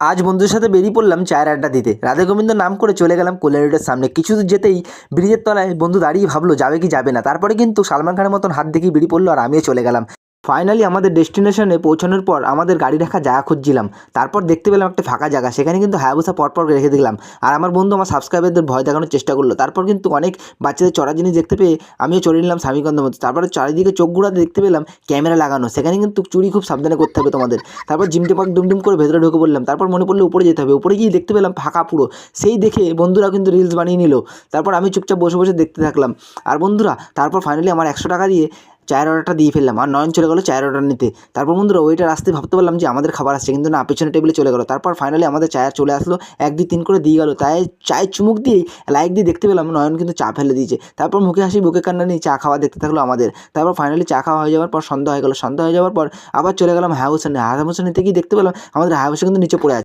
আজ বন্ধুদের সাথে বেরিয়ে পড়লাম চায়ের আড্ডা দিতে। রাধে গোবিন্দ নাম করে চলে গেলাম কল্যাণ রোডের সামনে। কিছু দূর যেতেই ব্রিজের তলায় বন্ধু দাঁড়িয়ে ভাবলো যাবে কি যাবে না। তারপরে কিন্তু সালমান খানের মতন হাত দেখেই বেরিয়ে পড়লো আর আমিও চলে গেলাম। ফাইনালি আমাদের ডেস্টিনেশনে পৌঁছানোর পর আমাদের গাড়ি রাখা জায়গা খুঁজছিলাম। তারপর দেখতে পেলাম একটা ফাঁকা জায়গা, সেখানে কিন্তু হায়াবুসা পরপর রেখে দিলাম। আর আমার বন্ধু আমার সাবস্ক্রাইবারদের ভয় দেখানোর চেষ্টা করলো। তারপর কিন্তু অনেক বাচ্চাদের চড়ার জিনিস দেখতে পেয়ে আমিও চড়ে নিলাম স্বামীকন্দের মধ্যে। তারপরে চারিদিকে চোখ ঘুরাতে দেখতে পেলাম ক্যামেরা লাগানো, সেখানে কিন্তু চুরি খুব সাবধানে করতে হবে তোমাদের। তারপর জিমটে পাক ডুমডুম করে ভেতরে ঢুকে পড়লাম। তারপর মনে পড়লো উপরে যেতে হবে। উপরে গিয়ে দেখতে পেলাম ফাঁকা পুরো। সেই দেখে বন্ধুরা কিন্তু রিলস বানিয়ে নিল। তারপর আমি চুপচাপ বসে বসে দেখতে থাকলাম। আর বন্ধুরা তারপর ফাইনালি আমার 100 টাকা দিয়ে চায়ের অর্ডারটা দিয়ে ফেললাম। আর নয়ন চলে গেলো চায়ের অর্ডার নিতে। তারপর বন্ধুরা ওইটার আসতে ভাবতে পারলাম যে আমাদের খাবার আসছে, কিন্তু না, পেছনে টেবিলে চলে গেলো। তারপর ফাইনালি আমাদের চায়ের চলে আসলো, 1 2 3 করে দিয়ে গেলো। তাই চায়ের চুমুক দিয়েই লাইক দিয়ে দেখতে পেলাম নয়ন কিন্তু চা ফেলে দিয়েছে। তারপর মুখে হাসি বুকে কান্না নিয়ে চা খাওয়া দেখতে থাকলো আমাদের। তারপর ফাইনালি চা খাওয়া হয়ে যাওয়ার পর সন্ধ্যা হয়ে গেলো। সন্ধ্যা হয়ে যাওয়ার পর আবার চলে গেলাম হায়াবুসা নিতে গিয়ে দেখতে পেলাম আমাদের হায়াবুসা কিন্তু নিচে পড়ে আছে।